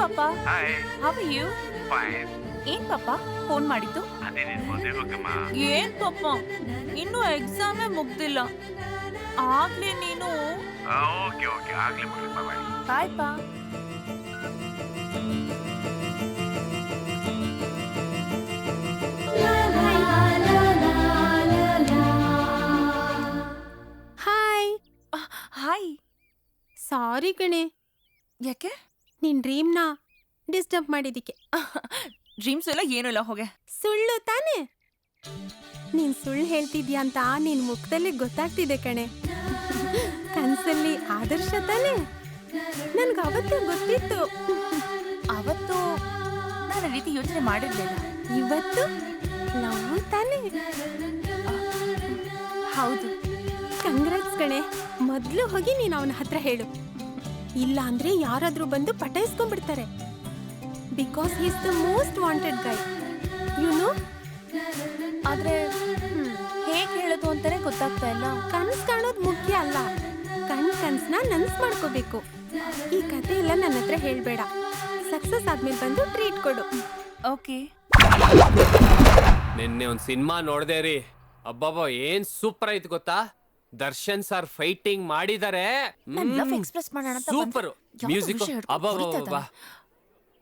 ಪಾಪ. Hi. How are you? Fine. ಏನ್ ಪಾಪ ಫೋನ್ ಮಾಡಿದ್ದು? ಅದೇ ನಿನ್ ಮದುವೆ ಬೇಕಮ್ಮ. ಏನ್ ಪಾಪ ಇನ್ನು ಎಕ್ಸಾಮೇ ಮುಗ್ದಿಲ್ಲ ಆಗ್ಲೇ ನೀನು. ಓಕೆ ಓಕೆ ಆಗ್ಲಿ ಮಗಳು, ಬಾಯ್. ಬಾಯ್ ಪಾ. ಹಾಯ್. ಹಾಯ್. ಸಾರಿ ಕಣೆ, ಯಾಕೆ? ನಿನ್ ಡ್ರೀಮ್ನ ಡಿಸ್ಟರ್ಬ್ ಮಾಡಿದಿಕ್ಕೆ. ಡ್ರೀಮ್ಸ್ ಎಲ್ಲ ಏನೂ ಇಲ್ಲ, ಹೋಗೆ. ಸುಳ್ಳು ತಾನೆ? ನೀನ್ ಸುಳ್ಳು ಹೇಳ್ತಿದ್ಯಾ ಅಂತ ನಿನ್ ಮುಖದಲ್ಲಿ ಗೊತ್ತಾಗ್ತಿದೆ ಕಣೆ. ಕನ್ಸಲ್ಲಿ ಆದರ್ಶ ತಾನೆ? ನನ್ಗೆ ಅವತ್ತೇ ಗೊತ್ತಿತ್ತು. ಅವತ್ತು ನಾನು ರೀತಿ ಯೋಚನೆ ಮಾಡಿರ್ಲಿಲ್ಲ. ಇವತ್ತು ನಾವು ತಾನೆ? ಹೌದು. ಕಂಗ್ರಾಟ್ಸ್ ಕಣೆ. ಮೊದ್ಲು ಹೋಗಿ ನೀನು ಅವನ ಹತ್ರ ಹೇಳು, ಇಲ್ಲ ಅಂದ್ರೆ ಯಾರಾದ್ರೂ ಬಂದು ಪಟಾಯಿಸ್ಕೊಂಡ್ಬಿಡ್ತಾರೆ. Because he is the most wanted guy, you know. ಆದ್ರೆ ಹೇಗೆ ಹೇಳೋದು ಅಂತಾನೆ ಗೊತ್ತಾಗ್ತಾ ಇಲ್ಲ. ಕನ್ಸ್ ಕಾಣೋದು ಮುಖ್ಯ ಅಲ್ಲ, ಕನ್ಸ್ನ ನನ್ಸ್ ಮಾಡ್ಕೋಬೇಕು. ಈ ಕತೆ ಎಲ್ಲ ನನ್ನ ಹತ್ರ ಹೇಳ್ಬೇಡ. ಸಕ್ಸಸ್ ಆದ್ಮೇಲೆ ಬಂದು ಟ್ರೀಟ್ ಕೊಡು. ಓಕೆ. ನಿನ್ನೆ ಒಂದು ಸಿನಿಮಾ ನೋಡ್ದೆ ರೀ. ಅಬ್ಬಬ್ಬಾ ಏನ್ ಸೂಪರ್ ಆಯ್ತು ಗೊತ್ತಾ? ದರ್ಶನ್ ಸರ್ ಫೈಟಿಂಗ್ ಮಾಡಿದ್ದಾರೆ. ಎಕ್ಸ್ಪ್ರೆಸ್ ಮಾಡೋಣ ಅಂತ ಸೂಪರ್ ಮ್ಯೂಸಿಕ್. ಅಬ್ಬಬ್ಬಾ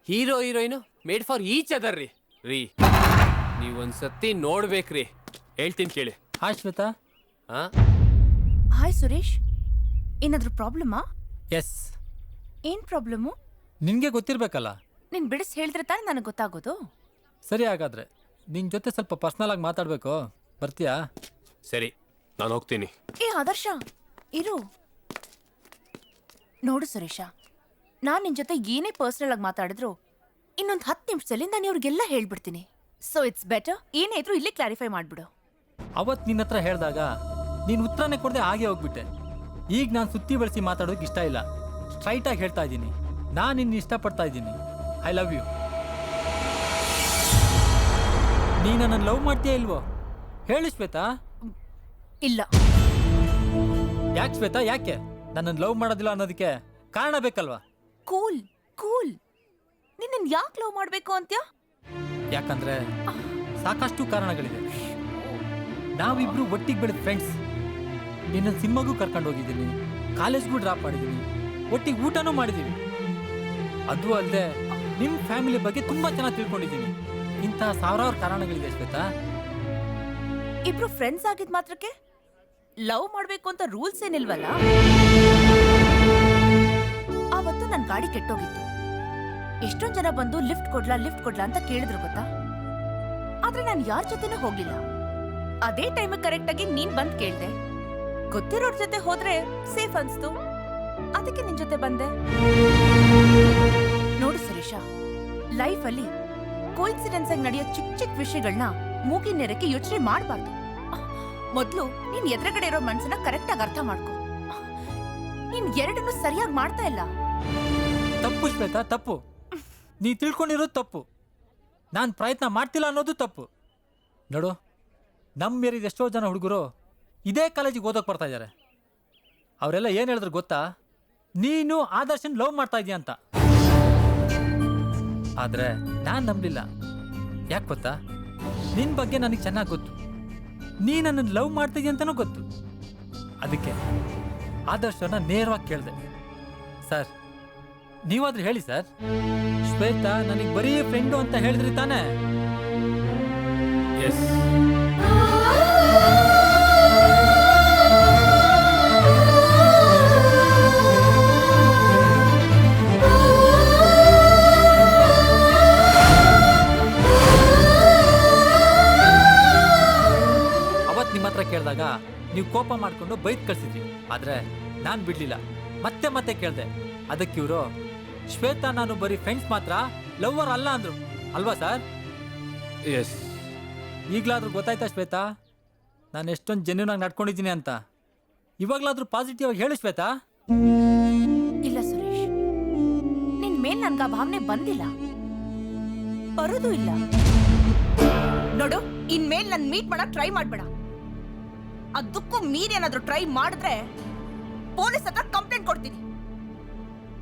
hero heroine made for each other ರೀ. ರೀ ನೀವೊಂದ್ಸತಿ ನೋಡ್ಬೇಕ್ರಿ, ಹೇಳ್ತೀನಿ ಕೇಳಿ. ಹಾಯ್ ಶ್ವೇತಾ. ಹಾಯ್ ಸುರೇಶ್. ಏನಾದ್ರೂ ಪ್ರಾಬ್ಲಮಾ? ಎಸ್. ಏನ್ ಪ್ರಾಬ್ಲಮ್ಮು? ನಿನಗೆ ಗೊತ್ತಿರಬೇಕಲ್ಲ. ನೀನ್ ಬಿಡಿಸ್ ಹೇಳಿದ್ರೆ ತಾನೇ ನನಗೆ ಗೊತ್ತಾಗೋದು. ಸರಿ, ಹಾಗಾದ್ರೆ ನಿನ್ನ ಜೊತೆ ಸ್ವಲ್ಪ ಪರ್ಸ್ನಲ್ ಆಗಿ ಮಾತಾಡಬೇಕು. ಬರ್ತೀಯಾ? ಸರಿ, ನಾನು ಹೋಗ್ತೀನಿ. ಏ ಆದರ್ಶ ಇರು. ನೋಡು ಸುರೇಶ, ನಾನು ನಿನ್ ಜೊತೆ ಏನೇ ಪರ್ಸನಲ್ ಆಗಿ ಮಾತಾಡಿದ್ರು ಇನ್ನೊಂದು 10 ನಿಮಿಷದಲ್ಲಿ ನಾನು ಇವ್ರಿಗೆಲ್ಲ ಹೇಳ್ಬಿಡ್ತೀನಿ. ಸೊ ಇಟ್ಸ್ ಬೆಟರ್ ಏನೇ ಇದ್ರು ಇಲ್ಲೇ ಕ್ಲಾರಿಫೈ ಮಾಡ್ಬಿಡು. ಅವತ್ತು ನಿನ್ನ ಹತ್ರ ಹೇಳಿದಾಗ ನೀನು ಉತ್ತರನೇ ಕೊಡದೆ ಹಾಗೆ ಹೋಗ್ಬಿಟ್ಟೆ. ಈಗ ನಾನು ಸುತ್ತಿ ಬಳಸಿ ಮಾತಾಡೋಕೆ ಇಷ್ಟ ಇಲ್ಲ. ಸ್ಟ್ರೈಟಾಗಿ ಹೇಳ್ತಾ ಇದ್ದೀನಿ, ನಾನು ನಿನ್ನ ಇಷ್ಟಪಡ್ತಾ ಇದ್ದೀನಿ. I love you. ನೀ ನನ್ನನ್ನು ಲವ್ ಮಾಡ್ತೀಯಾ ಇಲ್ವೋ ಹೇಳು ಶ್ವೇತಾ. ಇಲ್ಲ. ಯಾಕೆ ಶ್ವೇತಾ, ಯಾಕೆ ನನ್ನನ್ನು ಲವ್ ಮಾಡೋದಿಲ್ಲ ಅನ್ನೋದಕ್ಕೆ ಕಾರಣ ಬೇಕಲ್ವಾ? Cool cool. ನಿನ್ನ ಯಾಕೆ ಲವ್ ಮಾಡ್ಬೇಕು ಅಂತ್ಯಾ? ಯಾಕಂದ್ರೆ ಸಾಕಷ್ಟು ಕಾರಣಗಳಿವೆ. ನಾವಿಬ್ರು ಒಟ್ಟಿಗೆ ಬೆಳೆದ ಫ್ರೆಂಡ್ಸ್. ನಿನ್ನ ಸಿನಿಮಾಗೂ ಕರ್ಕೊಂಡು ಹೋಗಿದ್ದೀನಿ, ಕಾಲೇಜ್ಗೂ ಡ್ರಾಪ್ ಮಾಡಿದ್ದೀನಿ, ಒಟ್ಟಿಗೆ ಊಟನೂ ಮಾಡಿದ್ದೀವಿ. ಅದು ಅಲ್ಲದೆ ನಿಮ್ಮ ಫ್ಯಾಮಿಲಿ ಬಗ್ಗೆ ತುಂಬಾ ಚೆನ್ನಾಗಿ ತಿಳ್ಕೊಂಡಿದ್ದೀನಿ. ಇಂತಹ ಸಾವಿರಾರು ಕಾರಣಗಳಿದೆ ಶ್ವೇತಾ. ಇಬ್ರು ಫ್ರೆಂಡ್ಸ್ ಆಗಿದ್ ಮಾತ್ರಕ್ಕೆ ಲವ್ ಮಾಡ್ಬೇಕು ಅಂತ ರೂಲ್ಸ್ ಏನಿಲ್ವಲ್ಲ. ಆವತ್ತು ನನ್ ಗಾಡಿ ಕೆಟ್ಟೋಗಿತ್ತು. ಎಷ್ಟೊಂದ್ ಜನ ಬಂದು ಲಿಫ್ಟ್ ಕೊಡ್ಲಾ ಅಂತ ಕೇಳಿದ್ರು ಗೊತ್ತಾ. ಆದ್ರೆ ನಾನು ಯಾರ ಜೊತೆನೂ ಹೋಗ್ಲಿಲ್ಲ. ಅದೇ ಟೈಮ್ ಕರೆಕ್ಟ್ ಆಗಿ ನೀನ್ ಬಂದ್ ಕೇಳ್ದೆ. ಗೊತ್ತಿರೋರ್ ಜೊತೆ ಹೋದ್ರೆ ಸೇಫ್ ಅನ್ಸ್ತು, ಅದಕ್ಕೆ ನಿನ್ ಜೊತೆ ಬಂದೆ. ನೋಡು ಸುರೇಶ, ಲೈಫ್ ಅಲ್ಲಿ ಕೋಇನ್ಸಿಡೆನ್ಸ್ ಆಗಿ ನಡೆಯೋ ಚಿಕ್ಕ ಚಿಕ್ಕ ವಿಷಯಗಳನ್ನ ಮೂಗಿನ ನೇರಕ್ಕೆ ಯೋಚನೆ ಮಾಡಬಾರ್ದು. ಮೊದ್ಲು ನೀನ್ ಎದುರುಗಡೆ ಇರೋ ಮನ್ಸನ್ನ ಕರೆಕ್ಟ್ ಆಗಿ ಅರ್ಥ ಮಾಡ್ಕೊ. ನೀನ್ ಎರಡನ್ನೂ ಸರಿಯಾಗಿ ಮಾಡ್ತಾ ಇಲ್ಲ. ತಪ್ಪು ಶ್ವೇತಾ, ತಪ್ಪು. ನೀ ತಿಳ್ಕೊಂಡಿರೋದು ತಪ್ಪು. ನಾನು ಪ್ರಯತ್ನ ಮಾಡ್ತಿಲ್ಲ ಅನ್ನೋದು ತಪ್ಪು. ನೋಡು, ನಮ್ಮ ಏರಿಯಾದ ಎಷ್ಟೋ ಜನ ಹುಡುಗರು ಇದೇ ಕಾಲೇಜಿಗೆ ಓದೋಕೆ ಬರ್ತಾ ಇದ್ದಾರೆ. ಅವರೆಲ್ಲ ಏನು ಹೇಳಿದ್ರು ಗೊತ್ತಾ? ನೀನು ಆದರ್ಶನ್ ಲವ್ ಮಾಡ್ತಾ ಇದೀಯ ಅಂತ. ಆದರೆ ನಾನು ನಂಬಲಿಲ್ಲ. ಯಾಕೆ ಗೊತ್ತಾ? ನಿನ್ನ ಬಗ್ಗೆ ನನಗೆ ಚೆನ್ನಾಗಿ ಗೊತ್ತು. ನೀ ನನ್ನನ್ನು ಲವ್ ಮಾಡ್ತಿದ್ಯ ಅಂತಲೂ ಗೊತ್ತು. ಅದಕ್ಕೆ ಆದರ್ಶನ ನೇರವಾಗಿ ಕೇಳಿದೆ. ಸರ್, ನೀವಾದ್ರೂ ಹೇಳಿ ಸರ್, ಶ್ವೇತಾ ನನಗೆ ಬರೀ ಫ್ರೆಂಡು ಅಂತ ಹೇಳಿದ್ರಿ ತಾನೇ? ಎಸ್. ಅವತ್ತು ನಿಮ್ಮ ಹತ್ರ ಕೇಳಿದಾಗ ನೀವು ಕೋಪ ಮಾಡಿಕೊಂಡು ಬೈದ್ ಕಳಿಸಿದ್ರಿ. ಆದರೆ ನಾನು ಬಿಡಲಿಲ್ಲ, ಮತ್ತೆ ಮತ್ತೆ ಕೇಳಿದೆ. ಅದಕ್ಕೆ ಇವರು ಶ್ವೇತಾ ನಾನು ಬರೀ ಫ್ರೆಂಡ್ಸ್ ಮಾತ್ರ, ಲವ್ವರ್ ಅಲ್ಲ ಅಂದ್ರು. ಅಲ್ವಾ ಸರ್? ಎಸ್. ಈಗಲಾದ್ರೂ ಗೊತ್ತಾಯ್ತಾ ಶ್ವೇತಾ ನಾನು ಎಷ್ಟೊಂದು ಜೆನ್ಯೂನ್ ಆಗಿ ನಡ್ಕೊಂಡಿದ್ದೀನಿ ಅಂತ? ಇವಾಗಲಾದ್ರೂ ಪಾಸಿಟಿವ್ ಆಗಿ ಹೇಳು ಶ್ವೇತಾ. ಇಲ್ಲ ಸುರೇಶ್, ನಿನ್ ಮೇಲ್ ನನ್ಗ ಭಾವನೆ ಬಂದಿಲ್ಲ, ಬರೋದು ಇಲ್ಲ. ನೋಡು, ಇನ್ಮೇಲ್ ನನ್ ಮೀಟ್ ಮಾಡಕ್ ಟ್ರೈ ಮಾಡ್ಬೇಡ. ಅದಕ್ಕೂ ಮೀರೇನಾದ್ರೂ ಟ್ರೈ ಮಾಡಿದ್ರೆ ಪೊಲೀಸ್ ಹತ್ರ ಕಂಪ್ಲೇಂಟ್ ಕೊಡ್ತೀನಿ.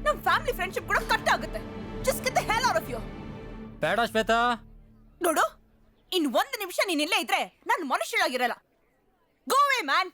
ನಮ್ ಫ್ಯಾಮಿಲಿ ಫ್ರೆಂಡ್ಶಿಪ್ ಕೂಡ ಕಟ್ ಆಗುತ್ತೆ. Just get the hell out of here. ಬೇಡ ಶ್ವೇತಾ. ನೋಡು, ಇನ್ 1 ನಿಮಿಷ ನೀನ್ ಇಲ್ಲೇ ಇದ್ರೆ ನಾನು ಮನುಷ್ಯಳಾಗಿರಲ್ಲ. Go away, man.